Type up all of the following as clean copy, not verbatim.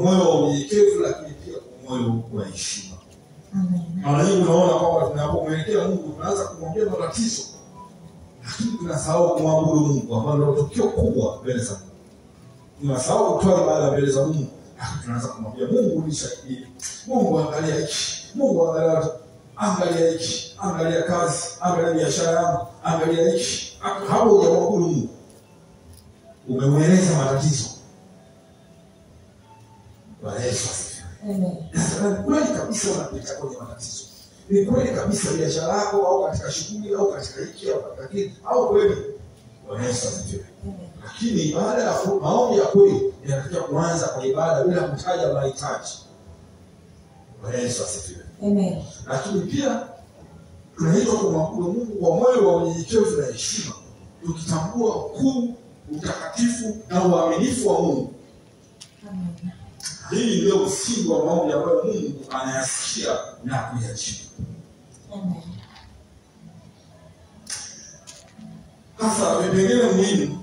kwa moyo wa unyenyekevu, lakini pia kwa moyo wa heshima. Amen. Mara nyingi unaona kwamba tunapomwelekea Mungu tunaanza kumwambia matatizo, lakini tunasahau kumwabudu Mungu, ambalo ndio tukio kubwa mbele za Mungu. Tunasahau kutoa ibada mbele za Mungu, tunaanza kumwambia Mungu nisaidie, Mungu angalia hiki, Mungu angalia hiki, angalia kazi, angalia biashara yangu, angalia hiki. Hapo hujamwabudu Mungu, umemweleza matatizo. Bwana Yesu asifiwe. Amen. Kweli kabisa unapita kwenye matatizo. Ni kweli kabisa biashara yako au katika shughuli au katika hiki au katika kile au kweli. Bwana Yesu asifiwe. Lakini ibada ya maombi ya kweli inatakiwa kuanza kwa ibada bila kutaja mahitaji. Bwana Yesu asifiwe. Amen. Lakini pia tunaitwa kumwabudu Mungu kwa moyo wa unyenyekevu na heshima, tukitambua ukuu, utakatifu na uaminifu wa Mungu. Amen. Hii ndio msingi wa maombi ambayo Mungu anayasikia na kuyajibu. Amen. Sasa vipengele muhimu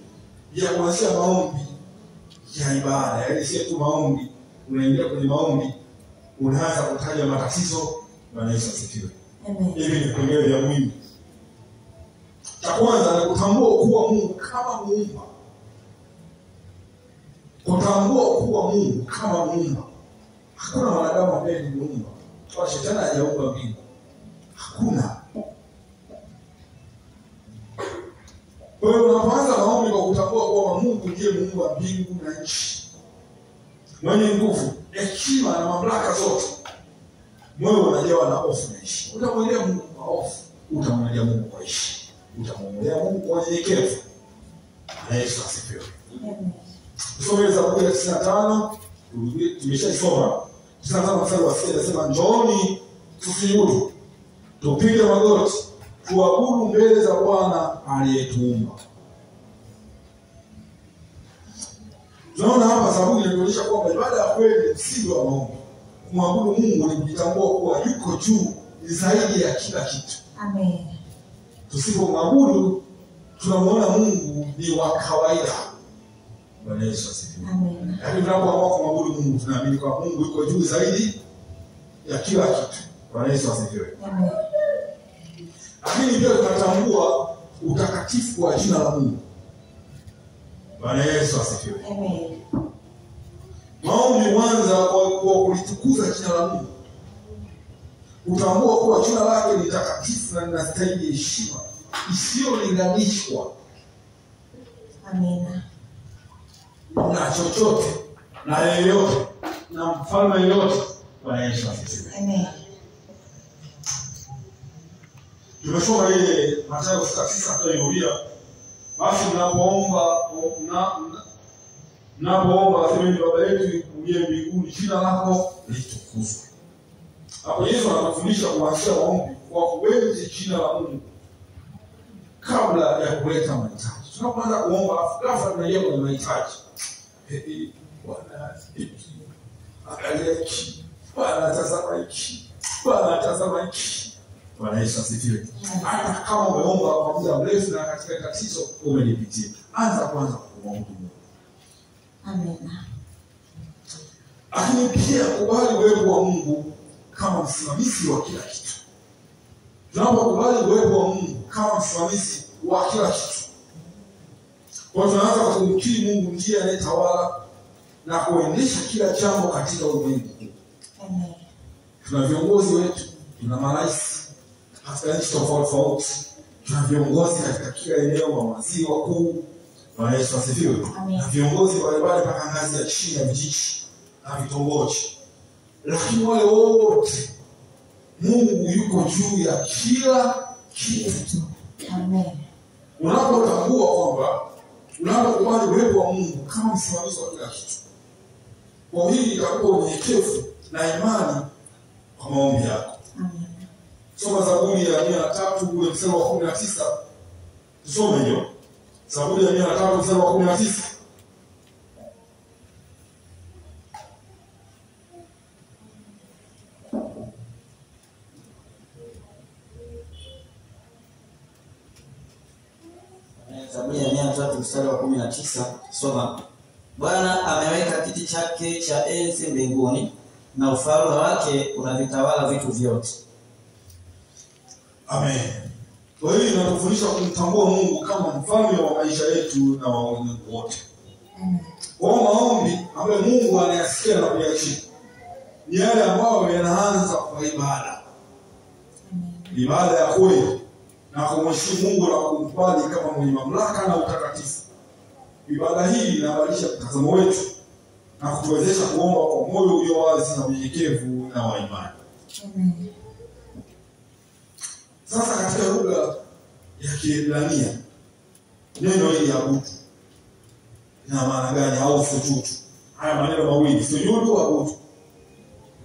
vya kuanzia maombi ya ibada, yaani sio tu maombi, unaingia kwenye maombi unaanza kutaja matatizo. Bwana Yesu asifiwe. Amen. Hivi ni vipengele vya muhimu. Cha kwanza ni kutambua ukuu wa Mungu kama muumba. Kutambua ukuu wa Mungu kama muumba. Hakuna mwanadamu ambaye ni muumba. Kwa shetani hajaumba mbingu. Hakuna. Kwa hiyo unapoanza maombi kwa kutambua kwamba Mungu ndiye muumba mbingu na nchi, mwenye nguvu, hekima na mamlaka zote, moyo unajawa na hofu na heshima. Utamwendea Mungu kwa hofu, utamwendea Mungu kwa heshima, utamwendea Mungu kwa unyenyekevu. Na Yesu asifiwe. Amen. Tusome Zaburi ya 95, tumeshasoma. 95 mstari wa 6 inasema, njooni tusujudu, tupige magoti, tuabudu mbele za Bwana aliyetuumba. Tunaona hapa Zaburi inaonyesha kwamba ibada ya kweli msingi wa maombi. Kumwabudu Mungu ni kujitambua kuwa yuko juu, ni zaidi ya kila kitu. Amen. Tusipomwabudu tunamuona Mungu ni wa kawaida. Bwana Yesu asifiwe. Amen. Lakini tunapoamua kumwabudu Mungu tunaamini kwamba Mungu yuko juu zaidi ya kila kitu. Bwana Yesu asifiwe. Amen. Lakini pia tunatambua utakatifu wa jina la Mungu. Bwana Yesu asifiwe. Amen. Maombi mwanza kwa kulitukuza jina la Mungu. Utambua kuwa jina lake ni takatifu na linastahili heshima isiyolinganishwa Amen. na chochote na yeyote na mfalme yeyote. Bwana Yesu asifiwe. Amen. Tumesoma ile Mathayo 6:9 tuliyorudia. Basi mnapoomba semeni, Baba yetu uliye mbinguni, jina lako litukuzwe. Hapo Yesu anatufundisha kuanzia maombi kwa kuenzi jina la Mungu kabla ya kuleta mahitaji. Tunapoanza kuomba ghafla tunaingia kwenye mahitaji. Bwana hiki, angalia hiki, Bwana tazama hiki, Bwana tazama hiki. Bwana Yesu asifiwe. Hata kama umeomba kwa muda mrefu na katika tatizo umelipitia, anza kwanza kumwomba Mungu. Amen. Lakini pia kubali uwepo wa Mungu kama msimamizi wa kila kitu. Tunapokubali uwepo wa Mungu kama msimamizi wa kila kitu, kwa tunaanza kumkiri Mungu ndiye anayetawala na kuendesha kila jambo katika ulimwengu. Amen. Tuna viongozi wetu, tuna marais katika nchi tofauti, tuna viongozi katika kila eneo, mawaziri wakuu. Bwana Yesu asifiwe. Na viongozi mbalimbali mpaka ngazi ya chini ya vijiji na vitongoji. Lakini wale wote Mungu yuko juu ya kila kitu. Amen. Unapotambua kwamba unapokubali uwepo wa Mungu kama msimamizi wa kila kitu, kwa hili itakupa unyenyekevu na imani kwa maombi yako. Amen. Soma Zaburi ya 103 ule mstari wa 19. Tusome hiyo. Zaburi ya 103 mstari wa 19. Zaburi ya 103 mstari wa 19 soma. Bwana ameweka kiti chake cha enzi mbinguni, na ufalme wake unavitawala vitu vyote. Amen. Kwa hiyo inatufundisha kumtambua Mungu kama mfalme wa maisha yetu na wa ulimwengu wote. Kwa maombi ambayo Mungu anayasikia na kuyaishi ni yale ambayo yanaanza kwa ibada. Ibada ya kweli na kumheshimu Mungu na kumkubali kama mwenye mamlaka na utakatifu. Ibada hii inabadilisha mtazamo wetu na kutuwezesha kuomba kwa moyo ulio wazi na unyenyekevu na wa imani. Sasa katika lugha ya Kiebrania neno hili abudu ina maana gani au sujudu? Haya maneno mawili, sujudu abudu.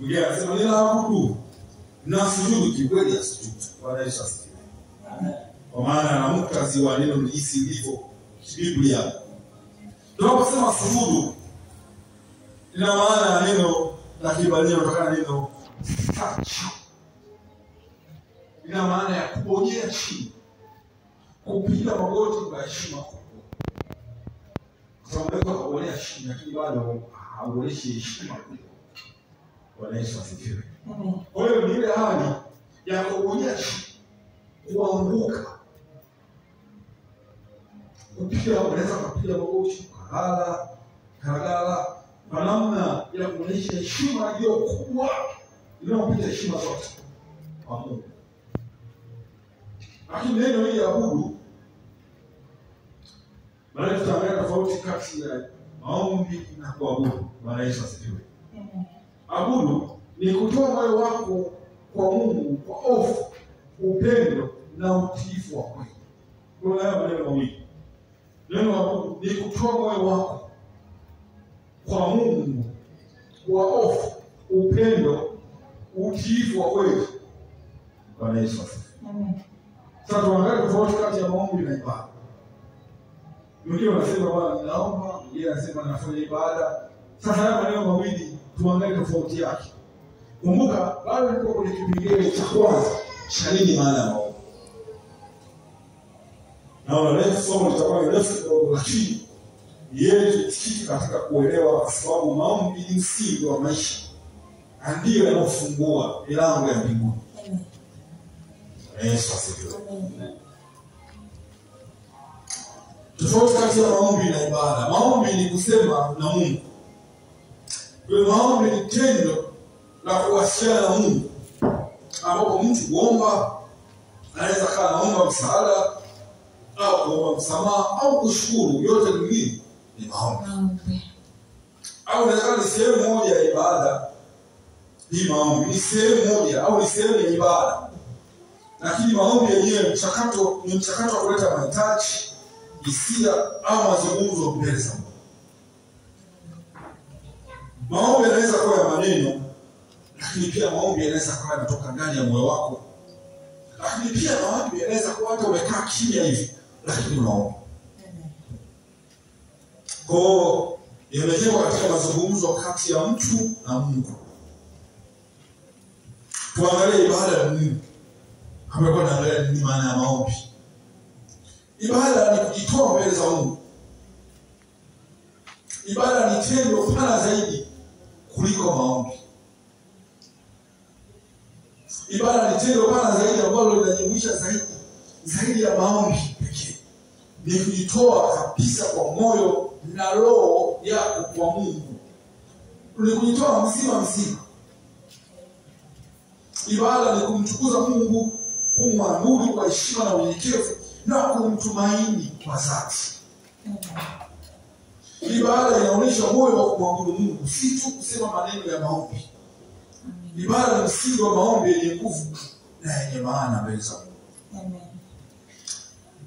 Mwingine anasema ninaabudu na sujudu, kikweli ya sujudu. Bwana Yesu asifiwe. Kwa maana na muktadha wa neno jinsi lilivyo Biblia. Tunaposema sujudu ina maana ya neno la Kiebrania kutokana na neno touch. Ina maana ya kubonyea chini, kupiga magoti kwa heshima kubwa. Kwa sababu kubonyea chini lakini bado hauonyeshi heshima kubwa. Bwana Yesu asifiwe. Kwa hiyo ni ile hali ya kubonyea chini, kuanguka, kupiga, unaweza kupiga magoti, kalala, kwa namna ya kuonyesha heshima iliyo kubwa, inayopita heshima zote kwa Mungu. Lakini neno hili abudu, maana tutaangalia tofauti kati ya maombi na kuabudu. Bwana Yesu asifiwe. Abudu ni kutoa moyo wako kwa Mungu kwa hofu, upendo na utiifu wa kweli. Kuna haya maneno mawili. Neno abudu ni kutoa moyo wako kwa Mungu kwa hofu, upendo, utiifu wa kweli. Bwana Yesu asifiwe. Sasa tuangalie tofauti kati ya maombi na ibada. Mwingine anasema Bwana ninaomba, mwingine anasema nafanya ibada. Sasa haya maneno mawili tuangalie tofauti yake. Kumbuka bado niko kwenye kipengele cha kwanza cha nini maana ya maombi. Na leo somo litakuwa refu kidogo, lakini yeye tutikike katika kuelewa, kwa sababu maombi ni msingi wa maisha. Ndiyo yanayofungua milango ya mbinguni. Yesu asifiwe. Tofauti kati ya maombi na ibada. Maombi ni kusema na Mungu. Kwa maombi ni tendo la kuwasiliana na Mungu, ambapo mtu kuomba anaweza kaa naomba msaada au kuomba msamaha au kushukuru, yote ni maombi. Au inaweza ni sehemu moja ya ibada. Hii maombi ni sehemu moja au ni sehemu ya ibada. Lakini maombi yenyewe ni mchakato wa kuleta mahitaji, hisia au mazungumzo mbele za Mungu. Maombi yanaweza kuwa ya maneno, lakini pia maombi yanaweza kuwa yanatoka ndani ya moyo wako. Lakini pia maombi yanaweza kuwa hata umekaa kimya hivi, lakini maombi. Kwa hiyo yamejengwa katika mazungumzo kati ya mtu na Mungu. Tuangalie ibada ya Mungu. Amekuwa naangalia nini maana ya maombi. Ibada ni kujitoa mbele za Mungu. Ibada ni tendo pana zaidi kuliko maombi. Ibada ni tendo pana zaidi ambalo linajumuisha zaidi ya maombi pekee. Ni kujitoa kabisa kwa moyo na roho yako kwa Mungu. Ni kujitoa mzima. Ibada ni kumtukuza Mungu, kumwabudu kwa heshima na unyenyekevu na kumtumaini kwa dhati. Ibada inaonyesha moyo wa kumwabudu Mungu, si tu kusema maneno ya maombi. Ibada ni msingi wa maombi yenye nguvu na yenye maana mbele za Mungu.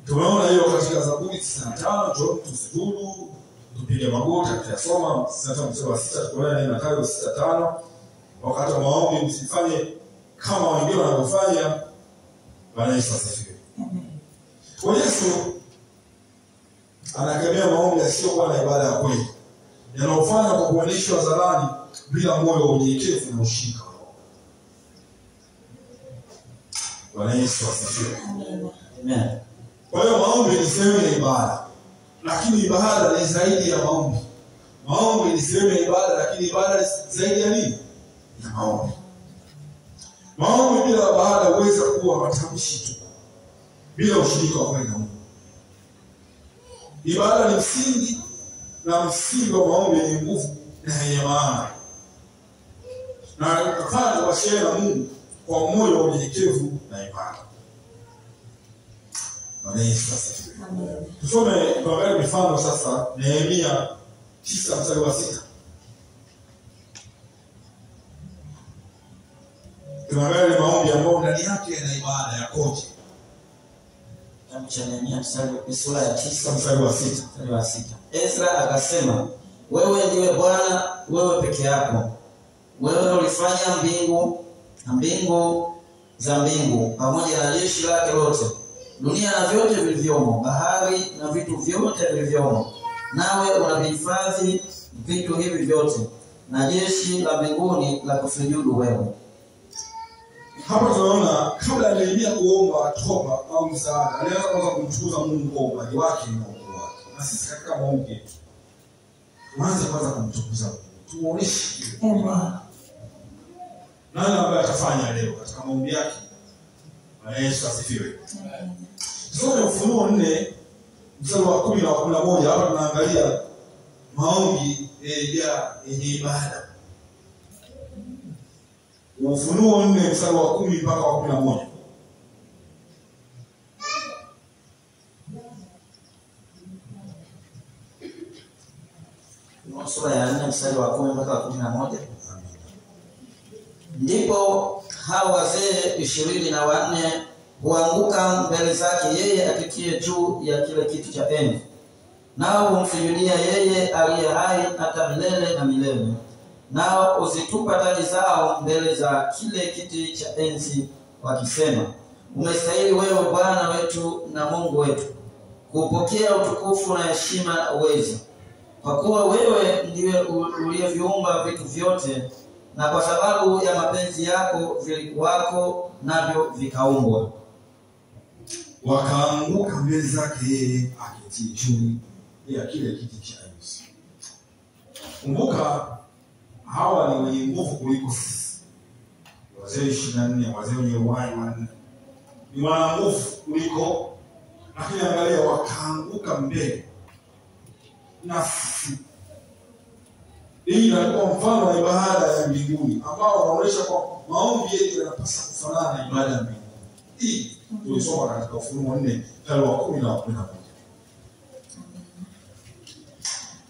Tumeona hiyo katika Zaburi 95, tusujudu, tupige magoti, tuyasoma 95:6, tunaona na Mathayo 6:5. Wakati wa maombi msifanye kama wengine wanavyofanya. Bwana Yesu asifiwe. Kwa Yesu anakemea maombi yasiyokuwa na ibada ya kweli, yanayofanywa kwa kuonyeshwa hadharani bila moyo wa unyenyekevu na ushirika. Bwana Yesu asifiwe. Amen. Kwa hiyo maombi ni sehemu ya ibada, lakini ibada ni zaidi ya maombi. Maombi ni sehemu ya ibada, lakini ibada zaidi ya nini? Ya maombi. Maombi bila ibada huweza kuwa matamshi tu, bila ushirika wa kweli na Mungu. Ibada ni msingi, na msingi wa maombi yenye nguvu na yenye maana. Na kufanya kuwasiliana na Mungu kwa moyo wa unyenyekevu na ibada. Amen. Tusome tuangalie mifano sasa. Nehemia 9:6. Tuangalie maombi ambayo ndani yake yana ibada ya koje. Kitabu cha Nehemia sura ya 9:6. Ezra akasema, wewe ndiwe Bwana, wewe peke yako. Wewe ulifanya mbingu na mbingu za mbingu pamoja na jeshi lake lote, dunia na vyote vilivyomo, bahari na vitu vyote vilivyomo. Nawe unavihifadhi vitu hivi vyote, na jeshi la mbinguni la kusujudu wewe. Hapa tunaona kabla ya Nehemia kuomba toba au msaada, alianza kwanza kumtukuza Mungu kwa uumbaji wake na ukuu wake. Na sisi katika maombi tuanze kwanza kumtukuza Mungu. Tuoneshe nani ambaye atafanya leo katika maombi yake. Yesu asifiwe. Tusome Ufunuo 4 mstari wa 10 na 11. Hapa tunaangalia maombi yenye ibada. Ufunuo 4 mstari wa 10 mpaka wa 11. Sura ya 4 mstari wa 10 mpaka wa 11. Ndipo hao wazee 24 huanguka mbele zake yeye akitie juu ya kile kiti cha enzi, nao humsujudia yeye aliye hai hata milele na milele. Nao uzitupa taji zao mbele za kile kiti cha enzi, wakisema, umestahili wewe Bwana wetu na Mungu wetu kupokea utukufu na heshima na uwezo, kwa kuwa wewe ndiwe uliyeviumba vitu vyote, na kwa sababu ya mapenzi yako vilikuwako navyo vikaumbwa. Wakaanguka mbele zake yeye akitii juu ya kile kiti cha enzi. Kumbuka hawa ni wenye nguvu kuliko sisi. Wazee 24, wazee wenye uhai wanne, ni wana nguvu kuliko, lakini angalia wakaanguka mbele na sisi. Hii inakuwa mfano wa ibada ya mbinguni ambao wanaonyesha kwa maombi yetu yanapaswa kufanana na ibada ya mbinguni. Hii tulisoma katika Ufunuo 4 mstari wa 10 na 11.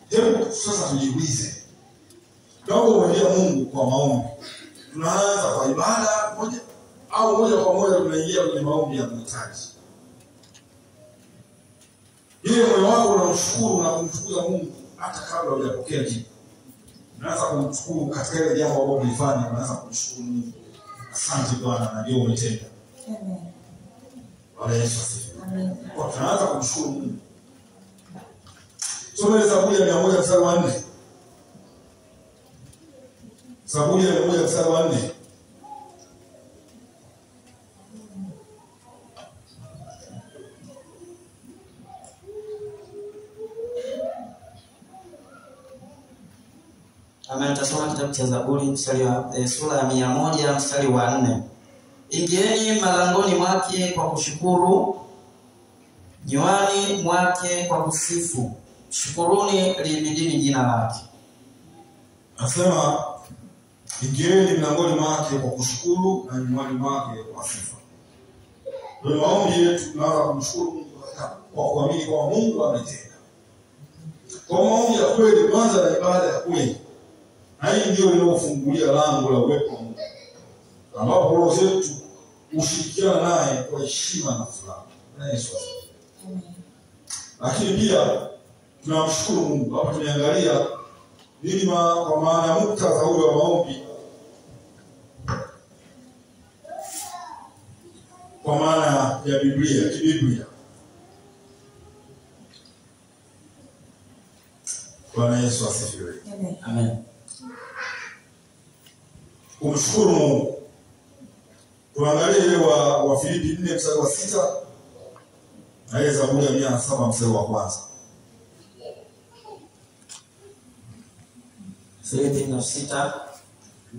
Hebu sasa tujiulize, tunapomwendea Mungu kwa maombi, tunaanza kwa ibada moja au moja kwa moja tunaingia kwenye maombi ya mahitaji? Ile moyo wako unamshukuru na kumtukuza Mungu hata kabla hujapokea jibu. Unaanza kumshukuru katika ile jambo ambalo ulifanya, unaanza kumshukuru Mungu. Asante Bwana na ndio umetenda. Amen. Bwana Yesu asifiwe. Amen. Kwa tunaanza kumshukuru Mungu. Tusome Zaburi ya 100 mstari wa 4. Zaburi ya 100 mstari wa 4. Amen. Tutasoma kitabu cha Zaburi sura ya 100 mstari wa 4. Ingieni malangoni mwake kwa kushukuru, nywani mwake kwa kusifu. Shukuruni, liimidini jina lake. Anasema ingieni mlangoni mwake kwa kushukuru na nywani mwake kwa sifa. Ndio maombi yetu, tunaanza kumshukuru Mungu kwa kuamini kwa Mungu ametenda. Kwa maombi ya kweli kwanza na ibada ya kweli. Na hii ndio inayofungulia lango la uwepo wa Mungu, ambapo roho zetu ushirikiana naye kwa heshima na furaha. Na Yesu asifiwe. Lakini pia tunamshukuru Mungu. Hapa tumeangalia nini kwa maana ya muktadha huo wa maombi, kwa maana ya Biblia, kibiblia. Bwana Yesu asifiwe. Amen. Amen. Kumshukuru Mungu. Tuangalie ile wa Filipi 4 mstari wa 6 na ile Zaburi ya 107 mstari wa 1. Filipi 4:6.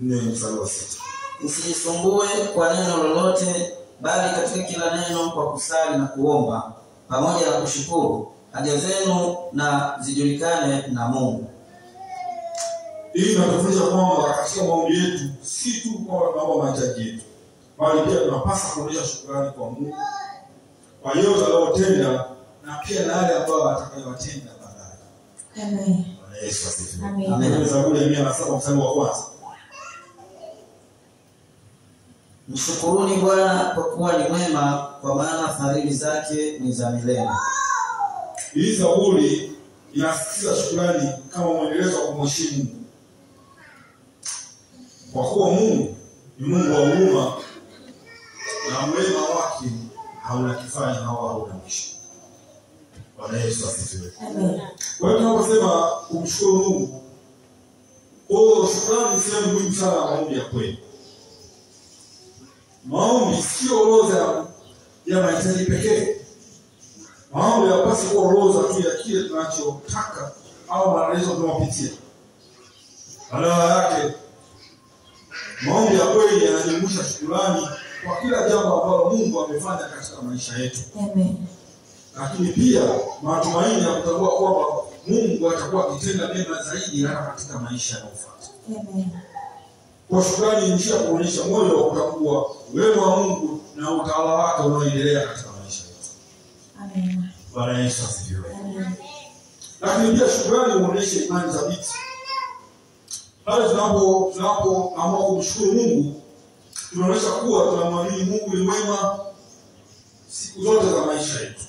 4:6. Msijisumbue kwa neno lolote, bali katika kila neno kwa kusali na kuomba pamoja na kushukuru haja zenu na zijulikane na Mungu. Hii inatufundisha kwamba katika maombi yetu si tu kwamba tunaomba mahitaji yetu, bali pia tunapaswa kuonyesha shukrani kwa Mungu kwa yote aliyotenda na pia na yale ambayo atakayowatenda baadaye. Amen. Bwana Yesu asifiwe. Amen. Amen. Zaburi ya 107 mstari wa kwanza. Mshukuruni Bwana kwa kuwa ni mwema, kwa maana fadhili zake ni za milele. Hii Zaburi inasisitiza shukrani kama mwendelezo wa kumheshimu Mungu. Kwa kuwa Mungu ni Mungu wa huruma na wema wake hauna kifani hauna mwisho. Bwana Yesu asifiwe. Amen. Kwa hiyo tunaposema kumshukuru Mungu, kwa shukrani ni sehemu muhimu sana ya maombi ya kweli. Maombi sio orodha ya mahitaji pekee. Maombi hayapaswi kuwa orodha tu ya kile tunachotaka au maelezo tunayopitia. Badala yake, maombi ya kweli yanajumuisha shukrani kwa kila jambo ambalo Mungu amefanya katika maisha yetu. Amen. Lakini pia matumaini ya kutambua kwamba Mungu atakuwa akitenda mema zaidi hata katika maisha yanayofuata. Amen. Kwa shukrani ni njia ya kuonyesha moyo wa kutambua wema wa Mungu na utawala wake unaoendelea katika maisha yetu. Amen. Bwana Yesu asifiwe. Amen. Lakini pia shukrani huonyesha imani thabiti. Pale tunapoamua kumshukuru Mungu, tunaonyesha kuwa tunamwamini Mungu ni mwema siku zote za maisha yetu.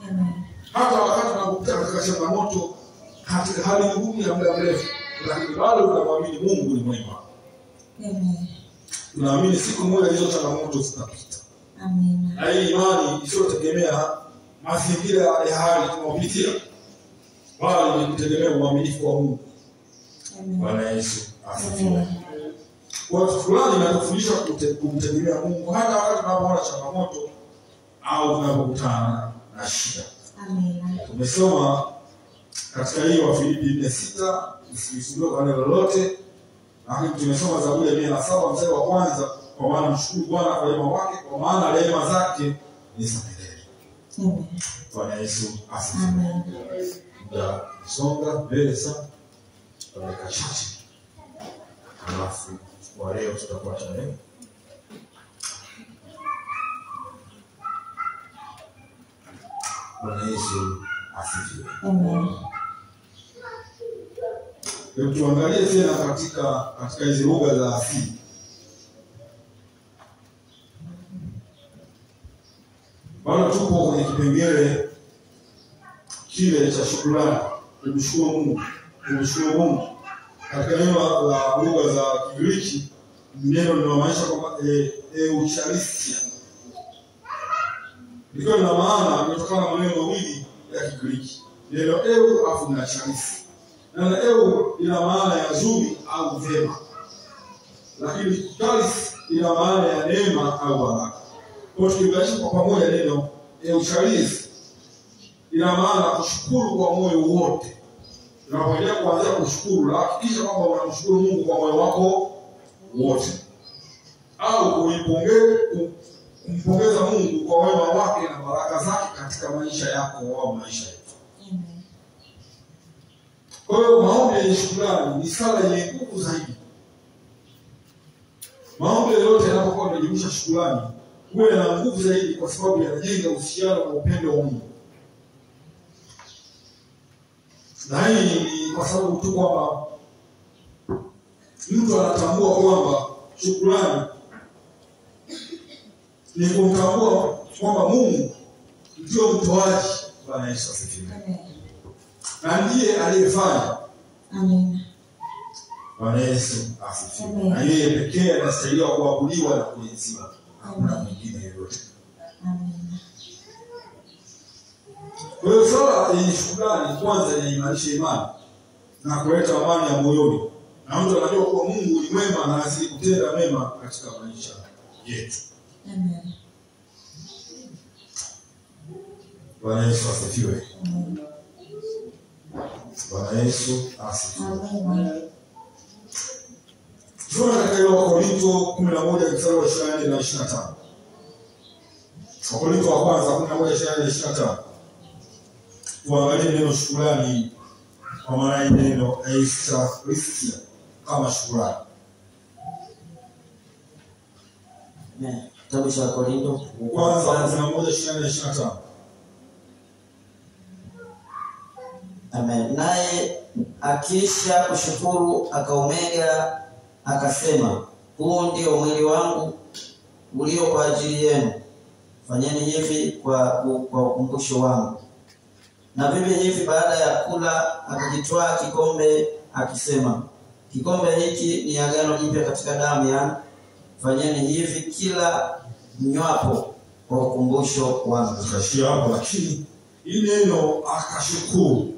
Amen. Hata wakati tunapopita katika changamoto, katika hali ngumu ya muda mrefu, lakini bado tunamwamini Mungu ni mwema. Amen. Tunaamini siku moja hizo changamoto zitapita. Amen. Na hii imani isiyotegemea mazingira ya hali tunayopitia, bali ni kutegemea uaminifu wa Mungu. Amen. Bwana Yesu asifiwe. Kwa shukrani inatufundisha kumtegemea Mungu hata wakati tunapoona changamoto au tunapokutana na shida. Amen. Tumesoma katika hiyo Wafilipi 4:6, msisumbuke kwa neno lolote. Lakini tumesoma Zaburi ya 107 mstari wa kwanza, kwa maana mshukuru Bwana kwa wema wake, kwa maana rehema zake ni za milele. Amen. Bwana Yesu asifiwe. Amen. Ndio songa mbele sana kwa dakika chache. Alafu kwa leo tutakuwa tayari. Bwana Yesu asifiwe. Amen. Tuangalie tena katika hizi lugha za asili. Bado tupo kwenye kipengele kile cha shukrani, kumshukuru Mungu. Kumshukuru Mungu. Katika neno la lugha za Kigiriki, neno linamaanisha kwamba eucharistia. Liko na maana kutokana na maneno mawili ya Kigiriki. Neno eu afu na charis. Neno eu ina maana ya zuri au vema. Lakini charis ina maana ya neema au baraka. Kwa tukiunganisha kwa pamoja neno eucharis ina maana kushukuru kwa moyo wote. Unapoendelea kuanza kushukuru, hakikisha kwamba unamshukuru Mungu kwa moyo wako wote. Au kumpongeza Mungu kwa wema wake na baraka zake katika maisha yako au maisha yetu. Amen. Kwa hiyo maombi ya shukrani ni sala yenye nguvu zaidi. Maombi yote yanapokuwa yanajumuisha shukrani, huwa yana nguvu zaidi kwa sababu yanajenga uhusiano na upendo wa Mungu. Na hii ni kwa sababu tu kwamba mtu anatambua kwamba shukrani ni kumtambua kwamba Mungu ndio mtoaji. Bwana Yesu asifiwe. Amen. Na ndiye aliyefanya. Amen. Bwana Yesu asifiwe. Amen. Na yeye pekee anastahili kuabudiwa na kuenziwa. Hakuna mwingine yeyote. Amen. Kwa hiyo sala yenye shukrani kwanza inaimarisha imani na kuleta amani ya moyoni. Na mtu anajua kuwa Mungu ni mwema na azidi kutenda mema katika maisha yetu. Amen. Bwana Yesu asifiwe. Amen. Bwana Yesu asifiwe. Amen. Tunaona katika ile Wakorintho 11 mstari wa 24 na 25. Wakorintho wa kwanza 11:24-25. Tuangalie neno shukrani kwa maana ya neno eucharistia kama shukrani. Kitabu cha Wakorintho kwanza 11:24-25. Amen. Naye akisha kushukuru akaumega akasema, huu ndio mwili wangu ulio kwa ajili yenu, fanyeni hivi kwa ukumbusho wangu. Na vivyo hivi baada ya kula akajitwaa kikombe akisema, kikombe hiki ni agano jipya katika damu yangu, fanyeni hivi kila mnywapo kwa ukumbusho wangu. Tukashia hapo, lakini hii neno akashukuru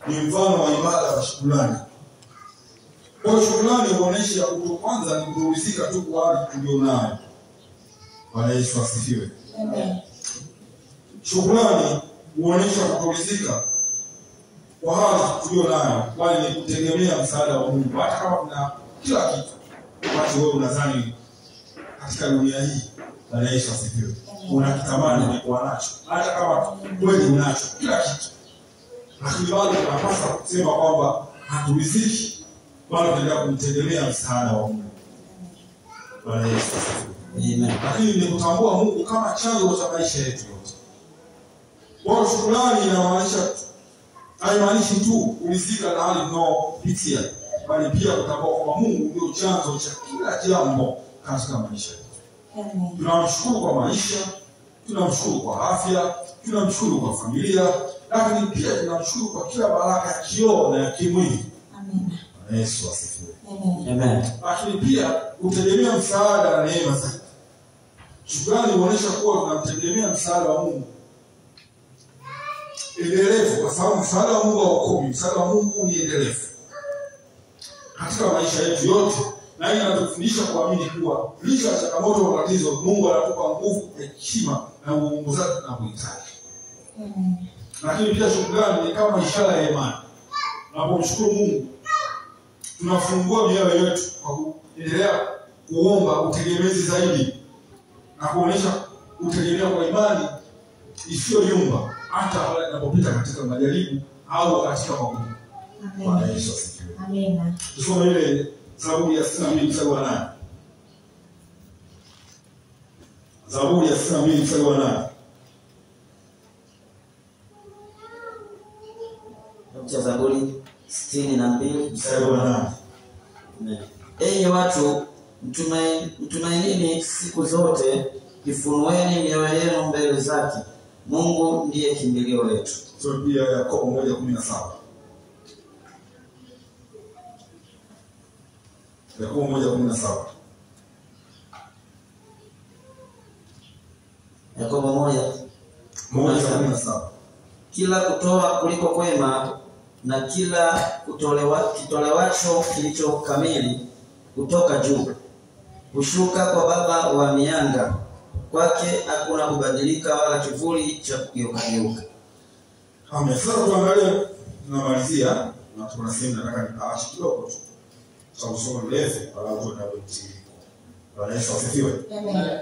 ni mfano wa ibada ya shukrani. Kwa shukrani huonesha kwanza ni kuridhika tu kwa hali tulionayo. Bwana Yesu asifiwe. Amen. Shukrani huonesha kuridhika kwa hali tulionayo, bali ni kutegemea msaada wa Mungu. Hata kama kuna kila kitu wakati wewe unadhani katika dunia hii, Bwana Yesu asifiwe, unakitamani ni kuwa nacho, hata kama kweli unacho kila kitu, lakini bado tunapaswa kusema kwamba haturidhiki, bado tunaendelea kumtegemea msaada wa Mungu. Bwana Yesu asifiwe. Amen. Lakini ni kutambua Mungu kama chanzo cha maisha yetu yote. Kwa shukrani inamaanisha haimaanishi tu kuridhika na hali tunayopitia, bali pia kutambua kwamba Mungu ndio chanzo cha kila jambo katika maisha yetu. Amen. Tunamshukuru kwa maisha, tunamshukuru kwa afya, tunamshukuru kwa familia, lakini pia tunamshukuru kwa kila baraka ya kiroho na ya kimwili. Amen. Yesu asifiwe. Amen. Amen. Lakini pia kutegemea msaada na neema zake. Shukrani huonesha kuwa tunamtegemea msaada wa Mungu endelevu, kwa sababu msaada wa Mungu haukomi. Msaada wa Mungu ni endelevu katika maisha yetu yote, na hii inatufundisha kuamini kuwa licha ya changamoto na matatizo, Mungu anatupa nguvu, hekima na uongozi na kuhitaji. Amen. Lakini pia shukrani ni kama ishara ya imani. Tunapomshukuru Mungu, tunafungua mioyo yetu kwa kuendelea kuomba utegemezi zaidi na kuonesha kutegemea kwa imani isiyoyumba hata pale tunapopita katika majaribu au katika magumu. Bwana Yesu asifiwe. Amen. Tusome ile Zaburi ya 62 mstari wa 8. Zaburi ya 62 mstari wa 8. Zaburi 62 mstari wa 8. Enyi watu, mtumainini siku zote, ifunueni mioyo yenu mbele zake. Mungu ndiye kimbilio letu. So pia Yakobo 1:17. Yakobo 1:17. Yakobo 1:17. Kila kutoa kuliko kwema na kila kitolewacho kilicho kamili kutoka juu hushuka kwa Baba wa mianga, kwake hakuna kubadilika wala kivuli cha kugeuka. Amen. Sasa tuangalie, tunamalizia na tunasema nataka nitaacha kidogo tu cha kusoma mrefu alafu tuende mtiririko. Bwana Yesu asifiwe. Amen.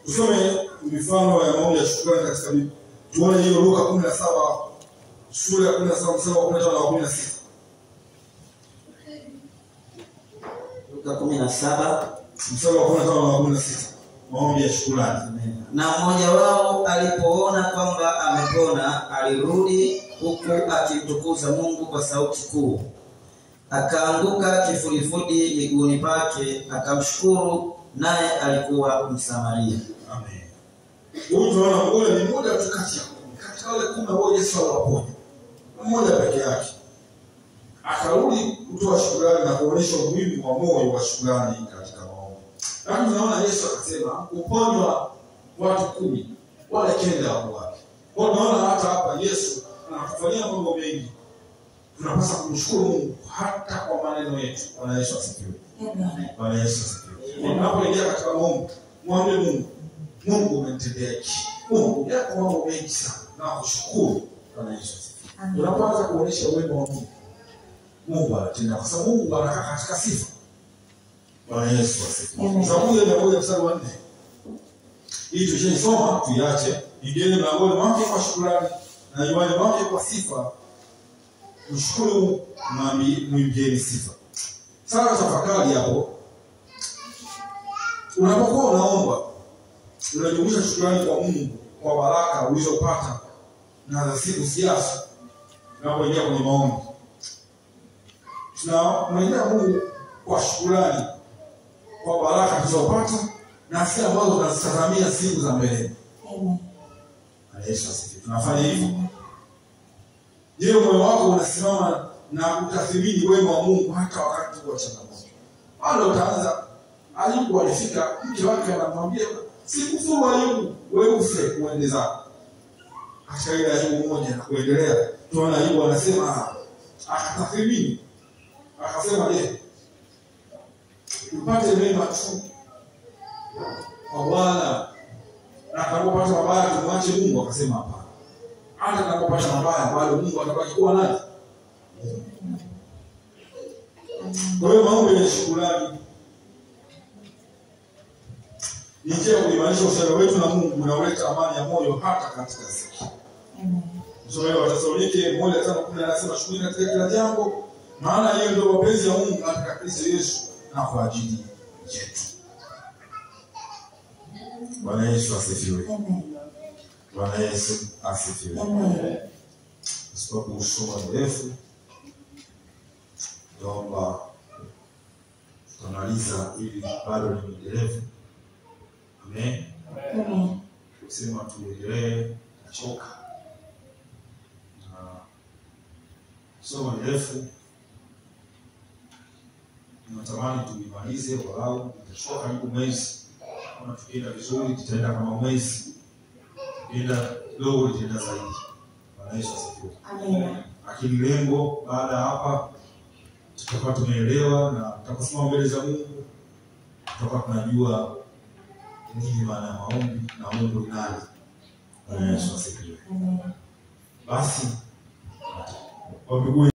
Tusome mifano ya maombi ya shukrani katika Biblia. Tuone hiyo Luka 17 sura ya 17 mstari wa 15 na 16. Luka 17 mstari wa 15 na 16. Maombi ya shukrani. Na mmoja wao alipoona kwamba amepona, alirudi huku akimtukuza Mungu kwa sauti kuu. Akaanguka kifudifudi miguuni pake, akamshukuru, naye alikuwa Msamaria. Amen. Huyu tunaona ule ni mmoja tu kati wale 11 Yesu aliwaponya. Mmoja peke yake. Akarudi kutoa shukrani na kuonyesha umuhimu wa moyo wa shukrani katika maombi. Lakini tunaona Yesu akasema kuponywa watu 10, wale 9 wako wapi? Kwa tunaona hata hapa Yesu anatufanyia mambo mengi. Tunapaswa kumshukuru Mungu hata kwa maneno yetu. Bwana Yesu asifiwe. Amen. Bwana Yesu asifiwe. Unapoingia katika maombi, mwambie Mungu, Mungu umenitendea hiki. Mungu yako mambo mengi sana na kushukuru. Bwana Yesu asifiwe. Amen. Unapoanza kuonyesha uwepo wa Mungu, Mungu anatenda, kwa sababu Mungu anakaa katika sifa. Bwana Yesu asifiwe. Zaburi ya 100 mstari wa 4. Hii tulishaisoma, tuiache. Ingieni mlangoni mwake kwa shukrani na nyumbani mwake kwa sifa. Mshukuru na mwimbieni sifa. Sasa tafakari hapo. Unapokuwa unaomba, unajumuisha shukrani kwa Mungu kwa baraka ulizopata na za siku siasa unapoingia kwenye maombi. Tunamwendea Mungu kwa shukrani kwa baraka tulizopata na si ambazo tunazitazamia siku za mbele. Amen. Yesu asifiwe. Tunafanya hivyo. Je, moyo wako unasimama na kutathmini wema wa Mungu hata wakati wa changamoto? Bado utaanza. Ayubu alifika, mke wake anamwambia, "Sikufuru Ayubu, wewe ufe uende zako." Katika ile Ayubu moja na kuendelea, tunaona Ayubu anasema akatathmini. Akasema, "Je, tupate mema tu kwa Bwana na tunapopata mabaya tumwache Mungu?" Akasema hapana. Hata tunapopata mabaya bado Mungu atabaki kuwa nani? Kwa hiyo maombi ya shukrani ni njia ya kuimarisha uhusiano wetu na Mungu, unaoleta amani ya moyo hata katika siku. Amen. Msomaji wa Wathesalonike 1:5 anasema, "Shukrani katika kila jambo, maana hiyo ndio mapenzi ya Mungu katika Kristo Yesu na kwa ajili yetu." Bwana Yesu asifiwe. Amen. Bwana Yesu asifiwe. Amen. Sababu usoma mrefu, naomba tutamaliza ili bado ni mrefu. Amen. Amen. Kusema tuendelee kuchoka. Somo mrefu. Natamani tuimalize walau tutachukua karibu mwezi. Kama tukienda vizuri tutaenda kama mwezi. Tukienda dogo tutaenda zaidi. Bwana Yesu asifiwe. Amen. Lakini lengo baada ya hapa tutakuwa tumeelewa na tutakusoma mbele za Mungu. Tutakuwa tunajua nini maana ya maombi na Mungu ni nani. Bwana Yesu asifiwe. Amen. Basi kwa miguu